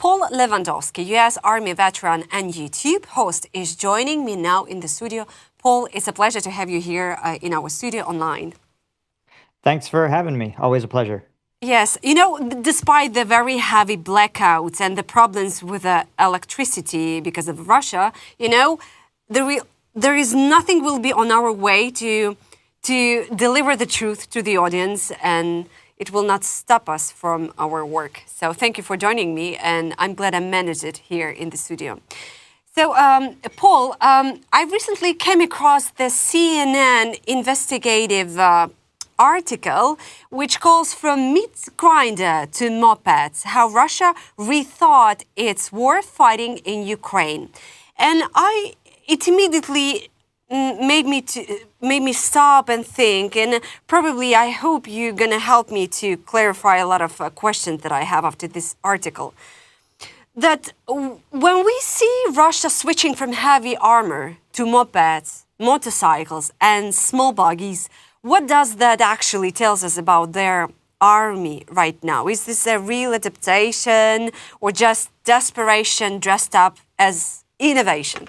Paul Lewandowski, U.S. Army veteran and YouTube host, is joining me now in the studio. Paul, it's a pleasure to have you here in our studio online. Thanks for having me. Always a pleasure. Yes, despite the very heavy blackouts and the problems with electricity because of Russia, there is nothing will be on our way to deliver the truth to the audience, and it will not stop us from our work. So thank you for joining me, and I'm glad I managed it here in the studio. So, Paul, I recently came across the CNN investigative article, which calls from meat grinder to mopeds, how Russia rethought its war fighting in Ukraine. And it immediately made me stop and think, and probably I hope you're going to help me to clarify a lot of questions that I have after this article. That when we see Russia switching from heavy armor to mopeds, motorcycles, and small buggies, what does that actually tell us about their army right now? Is this a real adaptation or just desperation dressed up as innovation?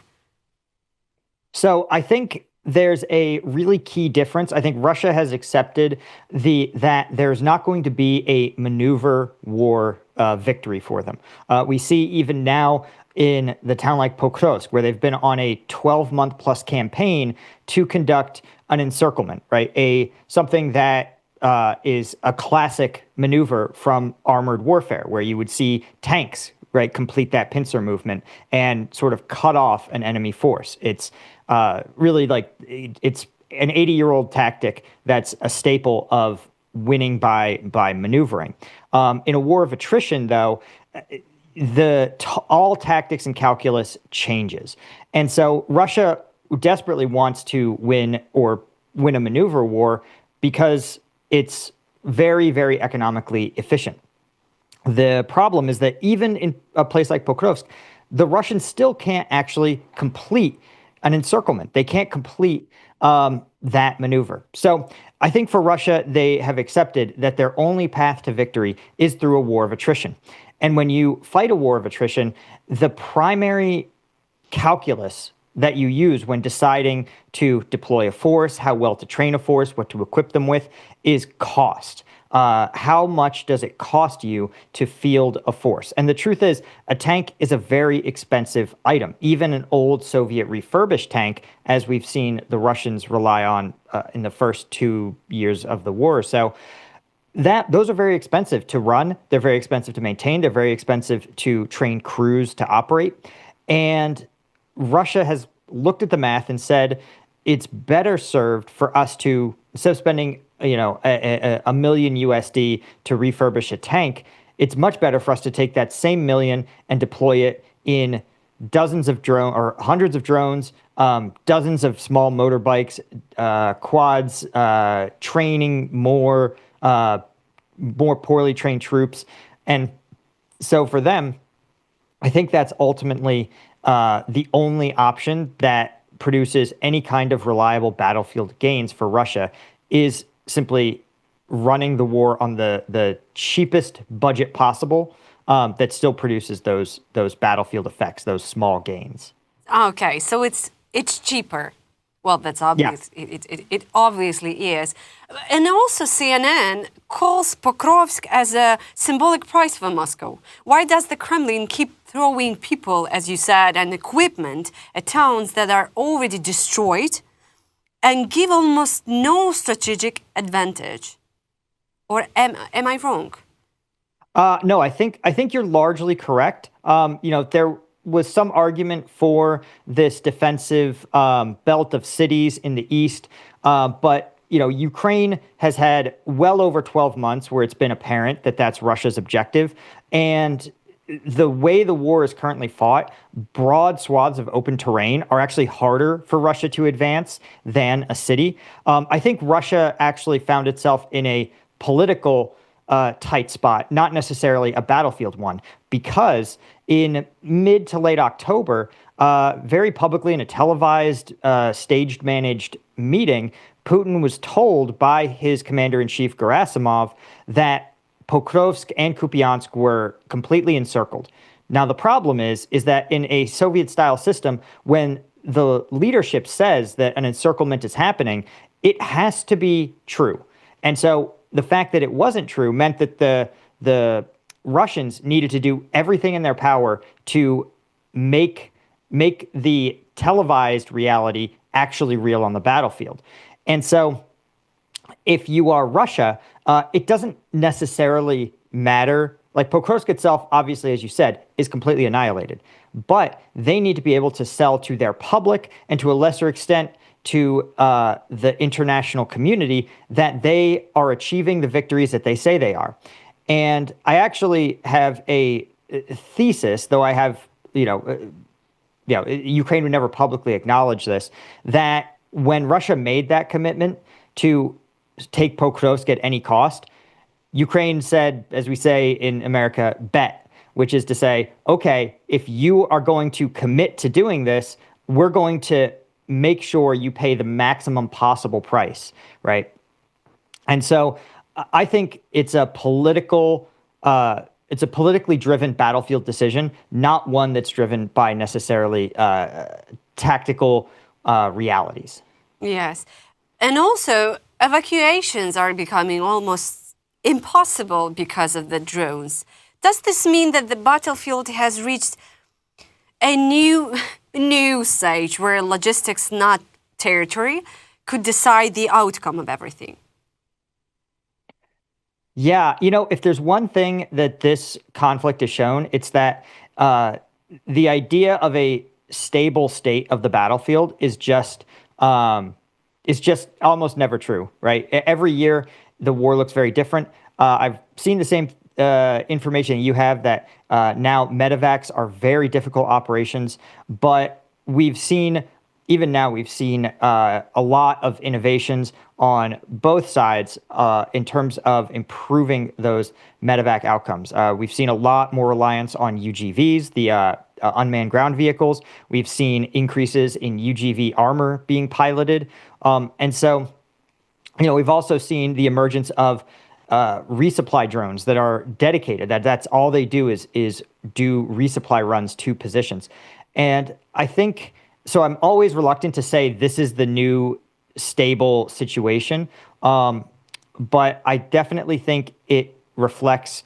So I think there's a really key difference. I think Russia has accepted that there's not going to be a maneuver war victory for them. We see even now in the town like Pokrovsk, where they've been on a 12-month plus campaign to conduct an encirclement, right? Something that is a classic maneuver from armored warfare, where you would see tanks, right, complete that pincer movement and sort of cut off an enemy force. It's really it's an 80-year-old tactic that's a staple of winning by maneuvering. In a war of attrition, though, all tactics and calculus changes. And so Russia desperately wants to win a maneuver war because it's very, very economically efficient. The problem is that even in a place like Pokrovsk, the Russians still can't actually complete an encirclement. They can't complete that maneuver. So I think for Russia, they have accepted that their only path to victory is through a war of attrition. And when you fight a war of attrition, the primary calculus that you use when deciding to deploy a force, how well to train a force, what to equip them with, is cost. How much does it cost you to field a force? And the truth is, a tank is a very expensive item. Even an old Soviet refurbished tank, as we've seen the Russians rely on in the first 2 years of the war. So those are very expensive to run. They're very expensive to maintain. They're very expensive to train crews to operate. And Russia has looked at the math and said it's better served for us to, instead of spending a million USD to refurbish a tank, it's much better for us to take that same million and deploy it in dozens of drones or hundreds of drones, dozens of small motorbikes, quads, training more poorly trained troops. And so for them, I think that's ultimately the only option that produces any kind of reliable battlefield gains for Russia is simply running the war on the cheapest budget possible that still produces those battlefield effects, those small gains. Okay, so it's cheaper. Well, that's obvious. Yeah. It obviously is. And also CNN calls Pokrovsk as a symbolic price for Moscow. Why does the Kremlin keep throwing people, as you said, and equipment at towns that are already destroyed and give almost no strategic advantage? Or am I wrong? No, I think you're largely correct. There was some argument for this defensive belt of cities in the east, but Ukraine has had well over 12 months where it's been apparent that that's Russia's objective, and the way the war is currently fought, broad swaths of open terrain are actually harder for Russia to advance than a city. I think Russia actually found itself in a political tight spot, not necessarily a battlefield one, because in mid to late October, very publicly in a televised, staged, managed meeting, Putin was told by his commander-in-chief Gerasimov that Pokrovsk and Kupiansk were completely encircled. Now, the problem is that in a Soviet-style system, when the leadership says that an encirclement is happening, it has to be true. And so the fact that it wasn't true meant that the Russians needed to do everything in their power to make the televised reality actually real on the battlefield. And so if you are Russia, it doesn't necessarily matter. Like Pokrovsk itself, obviously, as you said, is completely annihilated. But they need to be able to sell to their public and to a lesser extent to the international community that they are achieving the victories that they say they are. And I actually have a thesis, though I have, Ukraine would never publicly acknowledge this, that when Russia made that commitment to take Pokrovsk at any cost, Ukraine said, as we say in America, bet, which is to say, okay, if you are going to commit to doing this, we're going to make sure you pay the maximum possible price, right? And so I think it's a politically driven battlefield decision, not one that's driven by necessarily tactical realities. Yes. And also, evacuations are becoming almost impossible because of the drones. Does this mean that the battlefield has reached a new stage where logistics, not territory, could decide the outcome of everything? Yeah, if there's one thing that this conflict has shown, it's that the idea of a stable state of the battlefield is just almost never true, right? Every year, the war looks very different. I've seen the same information you have that now medevacs are very difficult operations, but we've seen a lot of innovations on both sides in terms of improving those medevac outcomes. We've seen a lot more reliance on UGVs, the unmanned ground vehicles. We've seen increases in UGV armor being piloted. And so, we've also seen the emergence of resupply drones that are dedicated. That's all they do is do resupply runs to positions. And I think, so I'm always reluctant to say this is the new stable situation. But I definitely think it reflects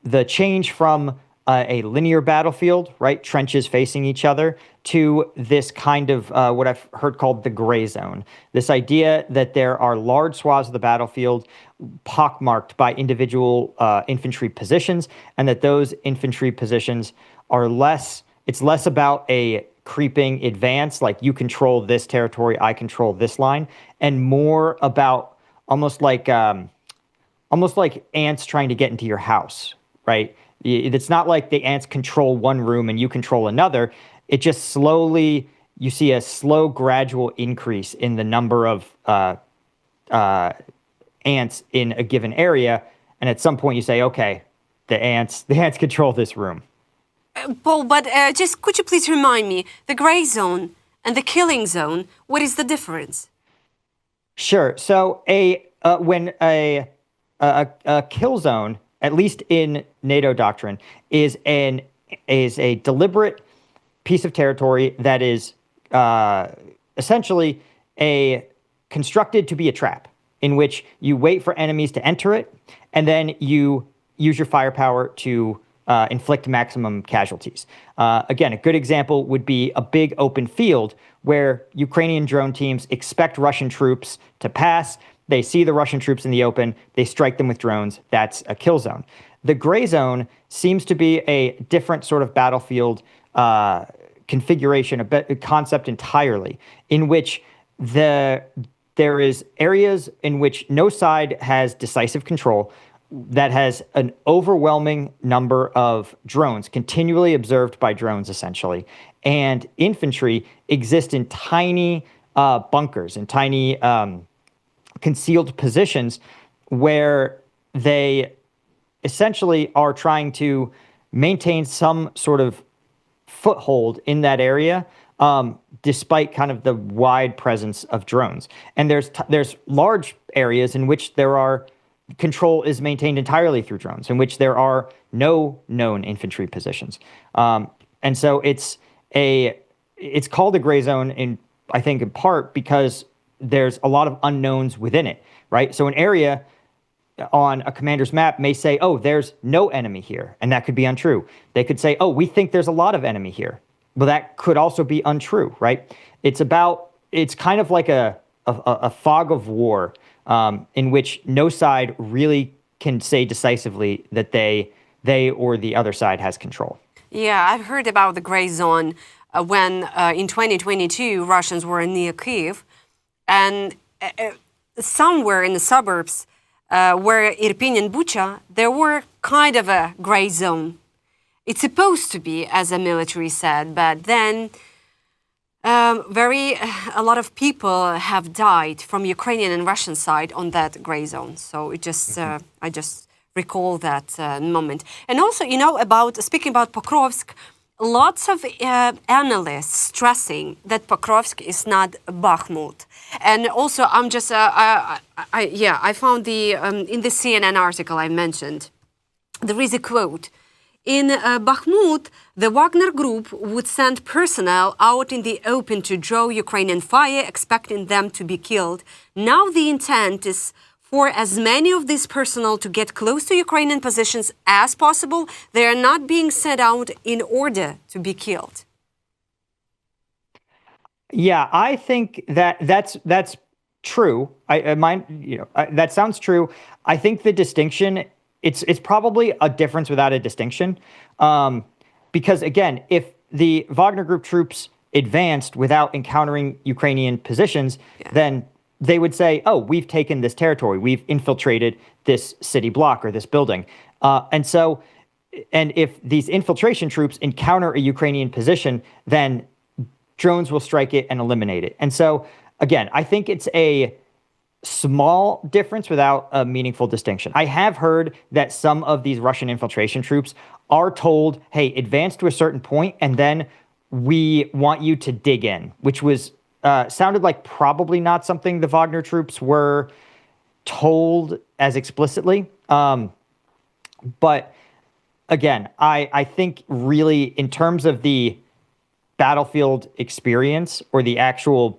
the change from a linear battlefield, right? Trenches facing each other, to this kind of what I've heard called the gray zone. This idea that there are large swaths of the battlefield pockmarked by individual infantry positions, and that those infantry positions are it's less about a creeping advance, like you control this territory, I control this line, and more about almost like ants trying to get into your house, right? It's not like the ants control one room and you control another. It just slowly, you see a slow, gradual increase in the number of ants in a given area, and at some point you say, okay, the ants control this room. Paul, but just could you please remind me, the gray zone and the killing zone, what is the difference? Sure. So when a kill zone, at least in NATO doctrine, is a deliberate piece of territory that is essentially constructed to be a trap, in which you wait for enemies to enter it, and then you use your firepower to inflict maximum casualties. Again, a good example would be a big open field where Ukrainian drone teams expect Russian troops to pass. They see the Russian troops in the open, they strike them with drones. That's a kill zone. The gray zone seems to be a different sort of battlefield configuration, a concept entirely, in which there is areas in which no side has decisive control, that has an overwhelming number of drones, continually observed by drones, essentially. And infantry exist in tiny bunkers, in tiny concealed positions where they essentially are trying to maintain some sort of foothold in that area, despite kind of the wide presence of drones. And there's large areas in which control is maintained entirely through drones, in which there are no known infantry positions. And so it's called a gray zone I think in part because there's a lot of unknowns within it, right? So an area on a commander's map may say, oh, there's no enemy here, and that could be untrue. They could say, oh, we think there's a lot of enemy here. Well, that could also be untrue, right? It's kind of like a fog of war in which no side really can say decisively that they or the other side has control. Yeah, I've heard about the gray zone when in 2022 Russians were near Kyiv, and somewhere in the suburbs where Irpin and Bucha, there were kind of a gray zone. It's supposed to be, as the military said, but then a lot of people have died from Ukrainian and Russian side on that gray zone. So it just, I just recall that moment. And also, speaking about Pokrovsk, lots of analysts stressing that Pokrovsk is not Bakhmut. And also, I found in the CNN article I mentioned, there is a quote. In Bakhmut, the Wagner Group would send personnel out in the open to draw Ukrainian fire, expecting them to be killed. Now the intent is for as many of these personnel to get close to Ukrainian positions as possible. They are not being sent out in order to be killed. Yeah, I think that's true. That sounds true. I think the distinction, it's probably a difference without a distinction, because again, if the Wagner Group troops advanced without encountering Ukrainian positions, then they would say, "Oh, we've taken this territory. We've infiltrated this city block or this building," and if these infiltration troops encounter a Ukrainian position, then drones will strike it and eliminate it. And so, again, I think it's a small difference without a meaningful distinction. I have heard that some of these Russian infiltration troops are told, hey, advance to a certain point, and then we want you to dig in, which was sounded like probably not something the Wagner troops were told as explicitly. But again, I think really in terms of the battlefield experience or the actual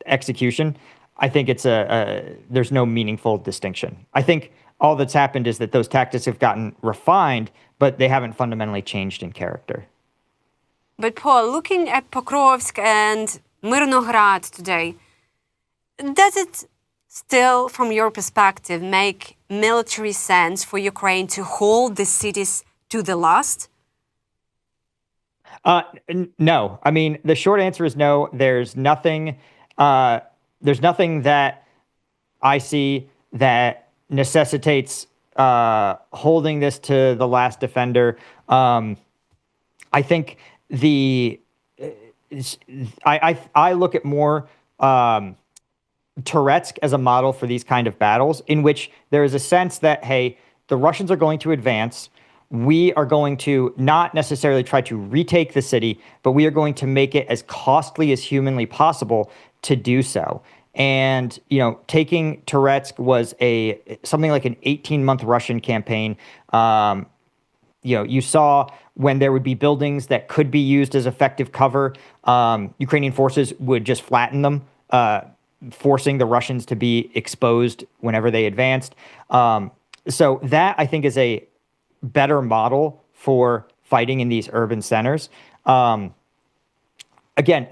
execution, I think there's no meaningful distinction. I think all that's happened is that those tactics have gotten refined, but they haven't fundamentally changed in character. But Paul, looking at Pokrovsk and Mirnograd today, does it still, from your perspective, make military sense for Ukraine to hold the cities to the last? No. I mean, the short answer is no. There's nothing that I see that necessitates holding this to the last defender. I think I look at more Touretsk as a model for these kind of battles, in which there is a sense that, hey, the Russians are going to advance. We are going to not necessarily try to retake the city, but we are going to make it as costly as humanly possible to do so. And, taking Touretsk was something like an 18-month Russian campaign. You saw when there would be buildings that could be used as effective cover, Ukrainian forces would just flatten them, forcing the Russians to be exposed whenever they advanced. So that, I think, is a better model for fighting in these urban centers. Again,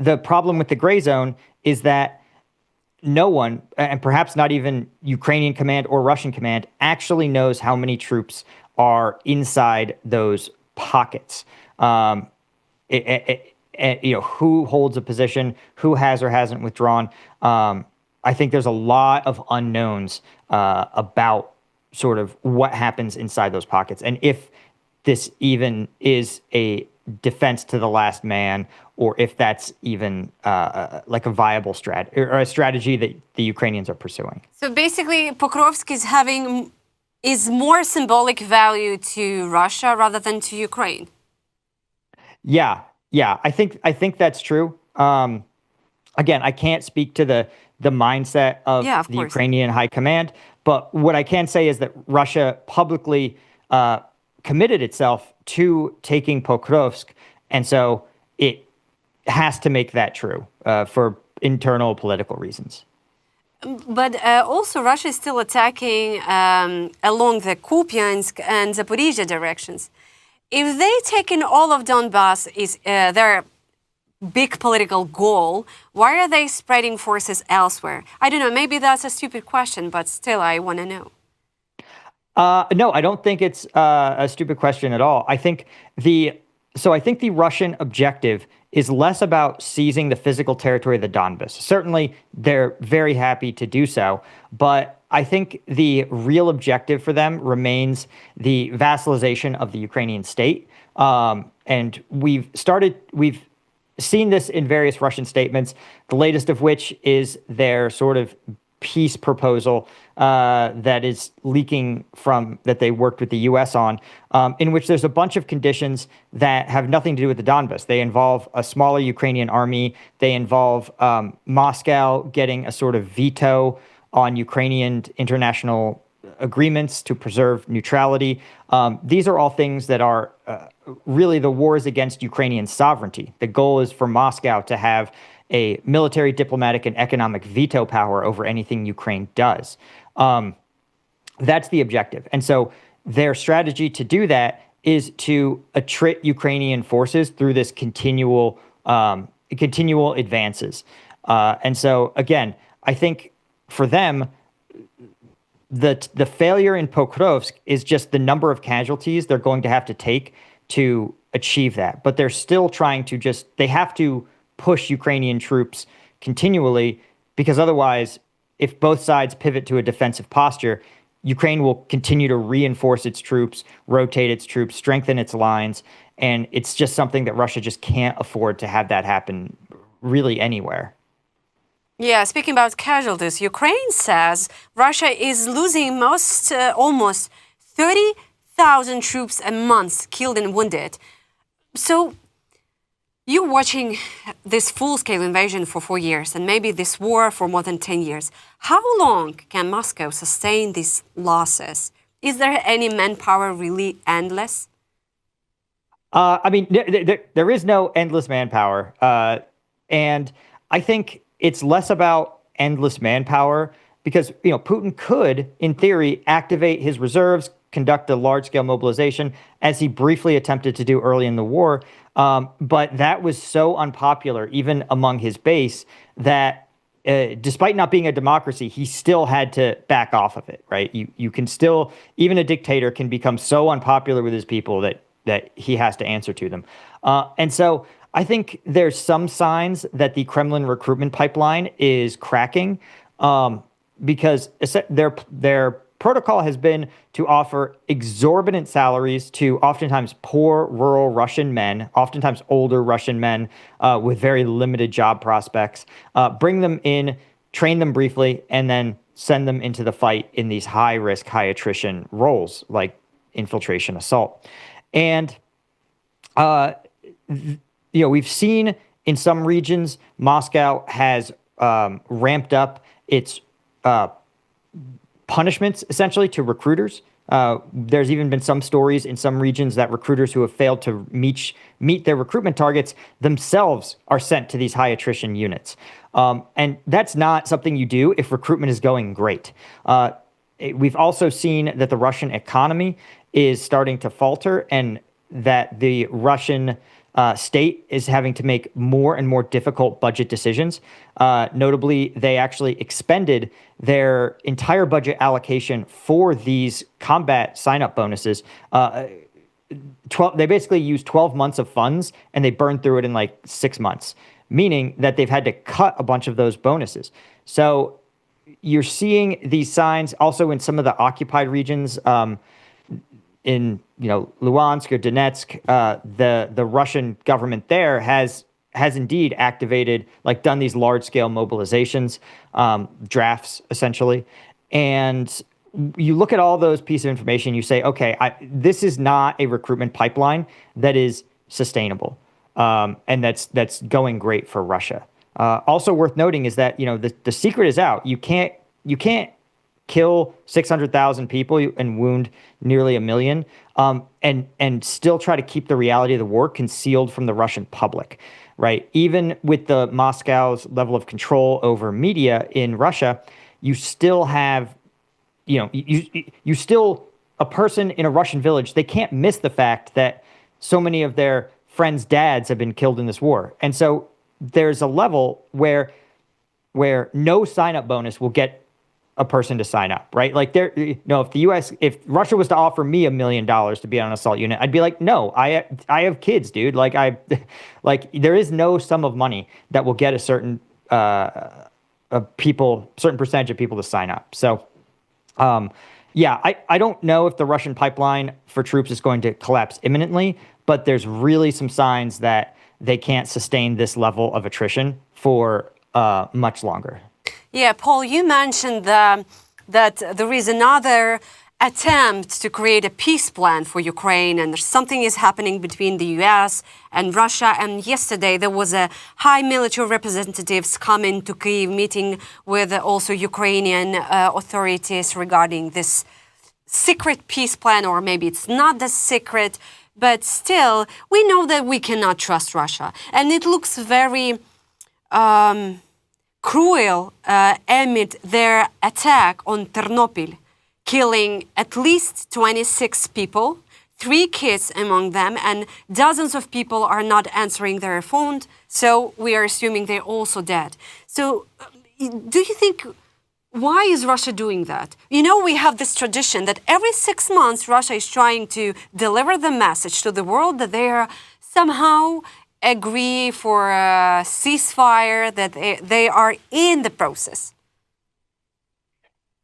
the problem with the gray zone is that no one, and perhaps not even Ukrainian command or Russian command, actually knows how many troops are inside those pockets. Who holds a position, who has or hasn't withdrawn. I think there's a lot of unknowns about sort of what happens inside those pockets, and if this even is a defense to the last man, or if that's even like a viable strategy or a strategy that the Ukrainians are pursuing. So basically, Pokrovsk is more symbolic value to Russia rather than to Ukraine. Yeah, I think that's true. Again, I can't speak to the mindset of the Ukrainian high command, but what I can say is that Russia publicly committed itself to taking Pokrovsk, and so it has to make that true for internal political reasons. But also, Russia is still attacking along the Kupiansk and Zaporizhia directions. If they take in all of Donbass is their big political goal, why are they spreading forces elsewhere? I don't know. Maybe that's a stupid question, but still, I want to know. No, I don't think it's a stupid question at all. I think the Russian objective is less about seizing the physical territory of the Donbass. Certainly, they're very happy to do so, but I think the real objective for them remains the vassalization of the Ukrainian state. And we've seen this in various Russian statements, the latest of which is their sort of peace proposal that is leaking from that they worked with the U.S. on, in which there's a bunch of conditions that have nothing to do with the Donbass. They involve a smaller Ukrainian army. They involve Moscow getting a sort of veto on Ukrainian international agreements to preserve neutrality. These are all things that are really the wars against Ukrainian sovereignty. The goal is for Moscow to have a military, diplomatic, and economic veto power over anything Ukraine does. That's the objective. And so their strategy to do that is to attrit Ukrainian forces through this continual advances. And so, again, I think for them, the failure in Pokrovsk is just the number of casualties they're going to have to take to achieve that. But they're still trying to they have to push Ukrainian troops continually, because otherwise, if both sides pivot to a defensive posture, Ukraine will continue to reinforce its troops, rotate its troops, strengthen its lines, and it's just something that Russia just can't afford to have that happen really anywhere. Yeah, speaking about casualties, Ukraine says Russia is losing almost 30,000 troops a month killed and wounded. So you're watching this full-scale invasion for 4 years and maybe this war for more than 10 years. How long can Moscow sustain these losses? Is there any manpower really endless? I mean, there is no endless manpower. And I think it's less about endless manpower because, Putin could, in theory, activate his reserves, conduct a large-scale mobilization, as he briefly attempted to do early in the war. But that was so unpopular, even among his base, that despite not being a democracy, he still had to back off of it, right? You can still, even a dictator can become so unpopular with his people that he has to answer to them. And so I think there's some signs that the Kremlin recruitment pipeline is cracking because their protocol has been to offer exorbitant salaries to oftentimes poor rural Russian men, oftentimes older Russian men with very limited job prospects, bring them in, train them briefly, and then send them into the fight in these high-risk, high-attrition roles like infiltration, assault. And, we've seen in some regions, Moscow has ramped up its punishments, essentially, to recruiters. There's even been some stories in some regions that recruiters who have failed to meet their recruitment targets themselves are sent to these high-attrition units. And that's not something you do if recruitment is going great. We've also seen that the Russian economy is starting to falter and that the Russian state is having to make more and more difficult budget decisions. Notably, they actually expended their entire budget allocation for these combat sign-up bonuses. They basically used 12 months of funds and they burned through it in like 6 months, meaning that they've had to cut a bunch of those bonuses. So you're seeing these signs also in some of the occupied regions. In Luhansk or Donetsk, the Russian government there has indeed activated, done these large scale mobilizations, drafts essentially, and you look at all those pieces of information, you say, okay, this is not a recruitment pipeline that is sustainable, and that's going great for Russia. Also worth noting is that the secret is out. You can't kill 600,000 people and wound nearly 1 million, and still try to keep the reality of the war concealed from the Russian public, right? Even with the Moscow's level of control over media in Russia, you still have, you still, a person in a Russian village, they can't miss the fact that so many of their friends' dads have been killed in this war. And so there's a level where no sign-up bonus will get a person to sign up, right? Like if Russia was to offer me $1 million to be on an assault unit, I'd be like, no, I have kids, dude. Like there is no sum of money that will get a certain certain percentage of people to sign up. So, yeah, I don't know if the Russian pipeline for troops is going to collapse imminently, but there's really some signs that they can't sustain this level of attrition for much longer. Yeah, Paul, you mentioned that there is another attempt to create a peace plan for Ukraine, and something is happening between the US and Russia. And yesterday there was a high military representatives coming to Kyiv, meeting with also Ukrainian authorities regarding this secret peace plan, or maybe it's not the secret, but still we know that we cannot trust Russia, and it looks very cruel amid their attack on Ternopil, killing at least 26 people, 3 kids among them, and dozens of people are not answering their phones, so we are assuming they're also dead. So do you think, why is Russia doing that? We have this tradition that every 6 months Russia is trying to deliver the message to the world that they are somehow agree for a ceasefire, that they are in the process.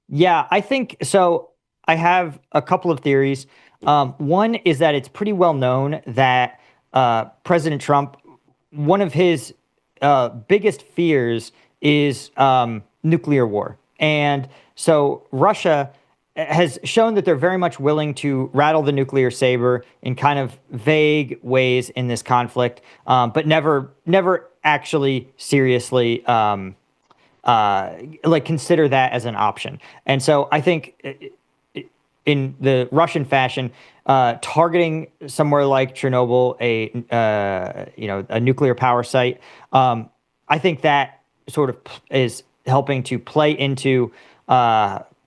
Yeah, I think so. I have a couple of theories. One is that it's pretty well known that President Trump, one of his biggest fears is nuclear war. And so Russia has shown that they're very much willing to rattle the nuclear saber in kind of vague ways in this conflict, but never actually seriously consider that as an option. And so I think in the Russian fashion, targeting somewhere like Chernobyl, a nuclear power site, I think that sort of is helping to play into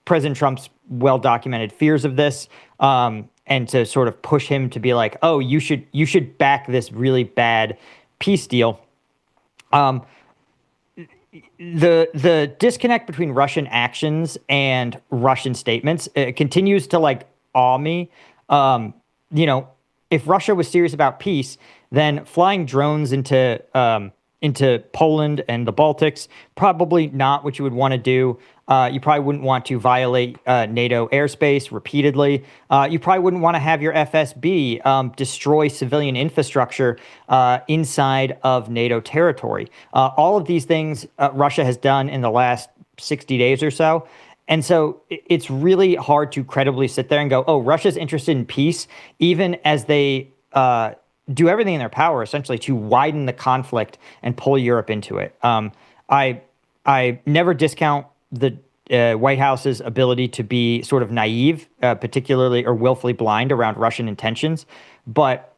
President Trump's well-documented fears of this, and to sort of push him to be like, oh, you should back this really bad peace deal. The disconnect between Russian actions and Russian statements continues to awe me. If Russia was serious about peace, then flying drones into Poland and the Baltics, probably not what you would want to do. You probably wouldn't want to violate NATO airspace repeatedly. You probably wouldn't want to have your FSB destroy civilian infrastructure inside of NATO territory. All of these things Russia has done in the last 60 days or so. And so it's really hard to credibly sit there and go, oh, Russia's interested in peace, even as they do everything in their power, essentially, to widen the conflict and pull Europe into it. I never discount the White House's ability to be sort of naive, particularly or willfully blind around Russian intentions. But,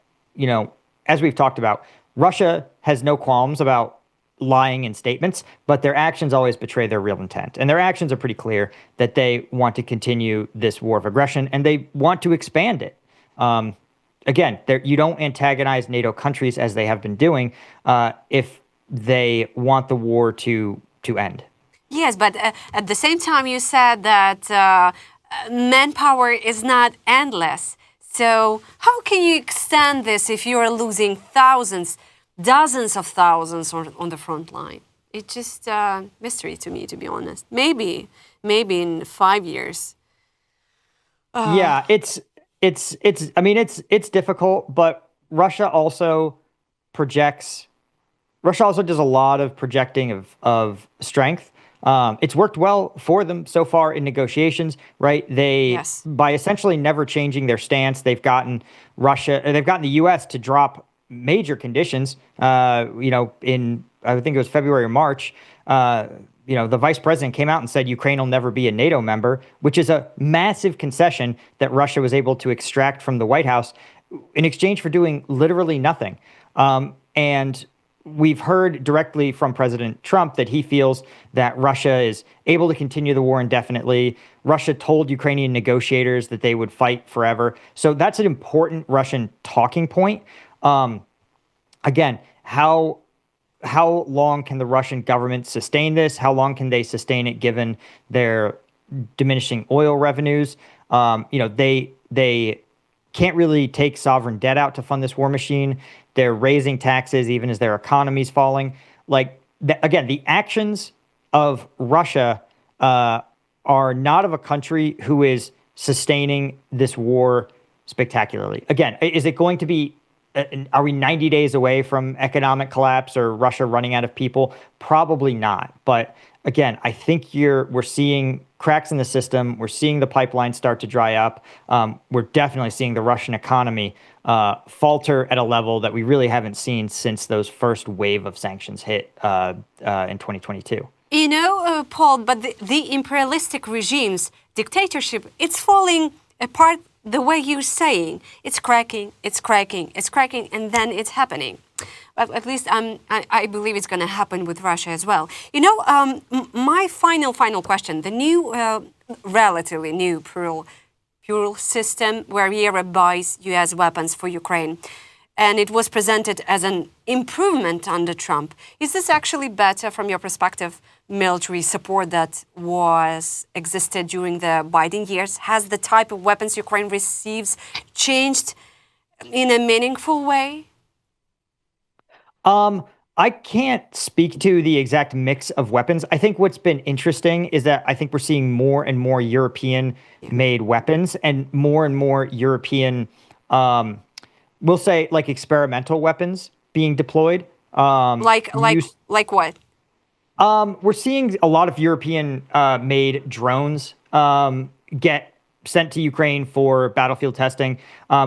as we've talked about, Russia has no qualms about lying in statements, but their actions always betray their real intent. And their actions are pretty clear that they want to continue this war of aggression, and they want to expand it. Again, you don't antagonize NATO countries as they have been doing if they want the war to end. Yes, but at the same time, you said that manpower is not endless. So how can you extend this if you are losing thousands, dozens of thousands on the front line? It's just a mystery to me, to be honest. Maybe in 5 years. Yeah, it's difficult, but Russia also does a lot of projecting of strength. It's worked well for them so far in negotiations, right? By essentially never changing their stance, they've gotten the U.S. to drop major conditions, in, I think it was February or March, the vice president came out and said Ukraine will never be a NATO member, which is a massive concession that Russia was able to extract from the White House in exchange for doing literally nothing. And we've heard directly from President Trump that he feels that Russia is able to continue the war indefinitely. Russia told Ukrainian negotiators that they would fight forever. So that's an important Russian talking point. Again, how long can the Russian government sustain this? How long can they sustain it given their diminishing oil revenues? They can't really take sovereign debt out to fund this war machine. They're raising taxes even as their economy's falling. Again, the actions of Russia are not of a country who is sustaining this war spectacularly. Again, is it going to be, are we 90 days away from economic collapse or Russia running out of people? Probably not. But again, I think we're seeing cracks in the system. We're seeing the pipeline start to dry up. We're definitely seeing the Russian economy falter at a level that we really haven't seen since those first wave of sanctions hit in 2022. Paul, but the imperialistic regimes, dictatorship, it's falling apart the way you're saying. It's cracking, and then it's happening. At least I believe it's going to happen with Russia as well. My final question, the new, relatively new plural system where Europe buys U.S. weapons for Ukraine, and it was presented as an improvement under Trump. Is this actually better from your perspective, military support that existed during the Biden years? Has the type of weapons Ukraine receives changed in a meaningful way? I can't speak to the exact mix of weapons. I think what's been interesting is that I think we're seeing more and more European-made weapons and more European, we'll say, like experimental weapons being deployed. Like what? We're seeing a lot of European-made drones get sent to Ukraine for battlefield testing.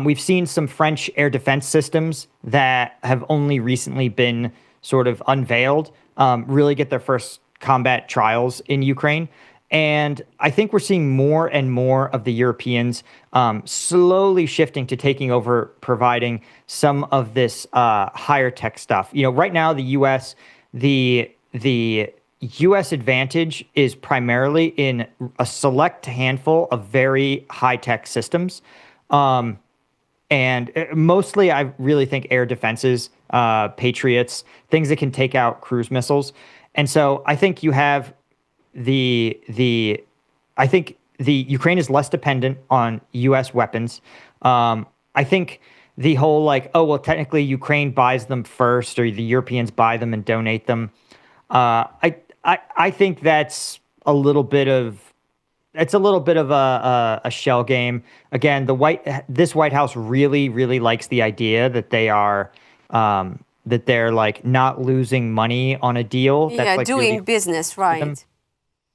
We've seen some French air defense systems that have only recently been sort of unveiled, really get their first combat trials in Ukraine. And I think we're seeing more and more of the Europeans slowly shifting to taking over providing some of this higher tech stuff. Right now, the U.S. advantage is primarily in a select handful of very high-tech systems. And mostly, I really think air defenses, Patriots, things that can take out cruise missiles. And so I think you have I think the Ukraine is less dependent on U.S. weapons. I think the whole technically Ukraine buys them first or the Europeans buy them and donate them. I think that's a little bit of a shell game. Again, this White House really likes the idea that they're not losing money on a deal. That's doing really business, right?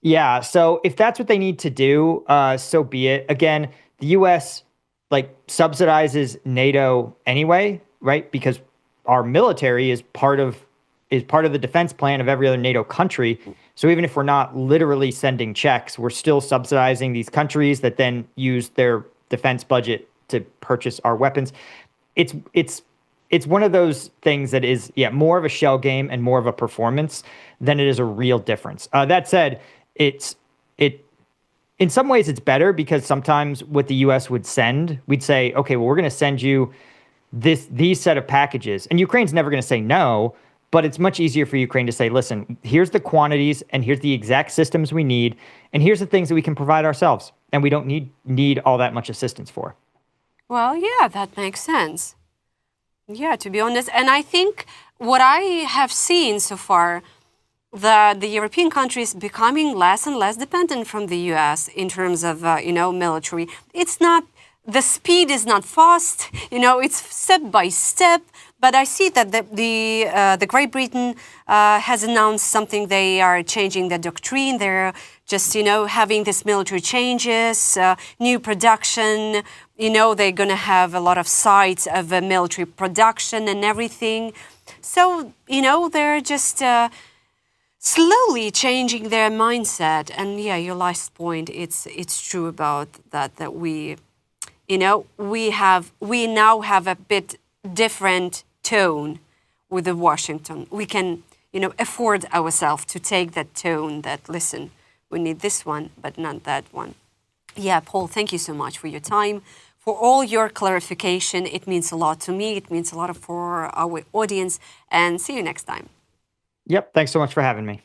Yeah. So if that's what they need to do, so be it. Again, the U.S. subsidizes NATO anyway, right? Because our military is part of the defense plan of every other NATO country. So even if we're not literally sending checks, we're still subsidizing these countries that then use their defense budget to purchase our weapons. It's one of those things that is, more of a shell game and more of a performance than it is a real difference. That said, in some ways it's better because sometimes what the U.S. would send, we'd say, okay, well, we're going to send you these set of packages. And Ukraine's never going to say no. But it's much easier for Ukraine to say, listen, here's the quantities and here's the exact systems we need. And here's the things that we can provide ourselves. And we don't need all that much assistance for. Well, yeah, that makes sense. Yeah, to be honest. And I think what I have seen so far, the European countries becoming less and less dependent from the U.S. in terms of, military. It's not, the speed is not fast, it's step by step. But I see that the Great Britain has announced something. They are changing the doctrine. They're just, having these military changes, new production. They're going to have a lot of sites of military production and everything. So, they're just slowly changing their mindset. And yeah, your last point, it's true about that we, we now have a bit different tone with the Washington. We can, afford ourselves to take that tone that, listen, we need this one, but not that one. Yeah, Paul, thank you so much for your time, for all your clarification. It means a lot to me. It means a lot for our audience. And see you next time. Yep. Thanks so much for having me.